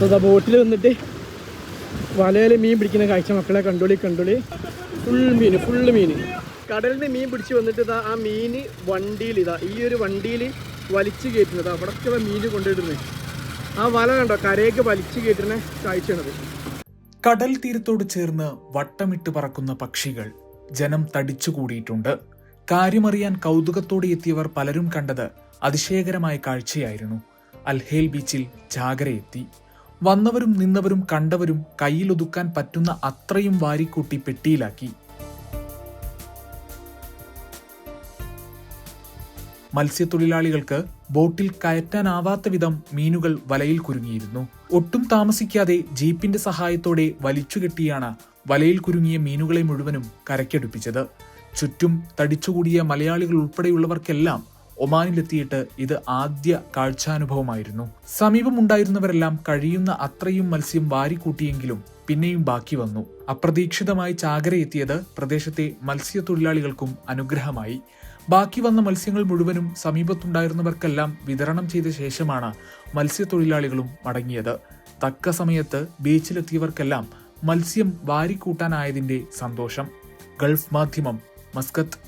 അപ്പോൾ ബോട്ടിൽ വന്നിട്ട് വലയിൽ മീൻ പിടിക്കുന്ന കാഴ്ച മക്കളെ കണ്ടോളി. ഫുള്ള് മീൻ. കടലിൽ നിന്ന് മീൻ പിടിച്ച് വന്നിട്ട് ഇതാ ആ മീൻ വണ്ടിയിൽ ഈ ഒരു വണ്ടിയിൽ വലിച്ചു കയറ്റുന്നത്. അവിടൊക്കെ മീൻ കൊണ്ടിടുന്നത്. ആ വല കണ്ടോ കരയൊക്കെ വലിച്ചു കയറ്റുന്ന കാഴ്ചയാണത്. കടൽ തീരത്തോട് ചേർന്ന് വട്ടമിട്ട് പറക്കുന്ന പക്ഷികൾ ജനം തടിച്ചുകൂടിയിട്ടുണ്ട്. കാര്യമറിയാൻ കൗതുകത്തോടെ എത്തിയവർ പലരും കണ്ടത് അതിശയകരമായ കാഴ്ചയായിരുന്നു. അൽഹേൽ ബീച്ചിൽ ജാഗര എത്തി. വന്നവരും നിന്നവരും കണ്ടവരും കയ്യിലൊതുക്കാൻ പറ്റുന്ന അത്രയും വാരിക്കൂട്ടി പെട്ടിയിലാക്കി. മത്സ്യത്തൊഴിലാളികൾക്ക് ബോട്ടിൽ കയറ്റാനാവാത്ത വിധം മീനുകൾ വലയിൽ കുരുങ്ങിയിരുന്നു. ഒട്ടും താമസിക്കാതെ ജീപ്പിന്റെ സഹായത്തോടെ വലിച്ചുകെട്ടിയാണ് വലയിൽ കുരുങ്ങിയ മീനുകളെ മുഴുവനും കരയ്ക്കടുപ്പിച്ചത്. ചുറ്റും തടിച്ചുകൂടിയ മലയാളികൾ ഉൾപ്പെടെയുള്ളവർക്കെല്ലാം ഒമാനിലെത്തിയിട്ട് ഇത് ആദ്യ കാഴ്ചാനുഭവമായിരുന്നു. സമീപമുണ്ടായിരുന്നവരെല്ലാം കഴിയുന്ന അത്രയും മത്സ്യം വാരിക്കൂട്ടിയെങ്കിലും പിന്നെയും ബാക്കി വന്നു. അപ്രതീക്ഷിതമായി ചാകരയെത്തിയത് പ്രദേശത്തെ മത്സ്യത്തൊഴിലാളികൾക്കും അനുഗ്രഹമായി. ബാക്കി വന്ന മത്സ്യങ്ങൾ മുഴുവനും സമീപത്തുണ്ടായിരുന്നവർക്കെല്ലാം വിതരണം ചെയ്ത ശേഷമാണ് മത്സ്യത്തൊഴിലാളികളും മടങ്ങിയത്. തക്ക സമയത്ത് ബീച്ചിലെത്തിയവർക്കെല്ലാം മത്സ്യം വാരിക്കൂട്ടാനായതിന്റെ സന്തോഷം. ഗൾഫ് മാധ്യമം, മസ്കത്ത്.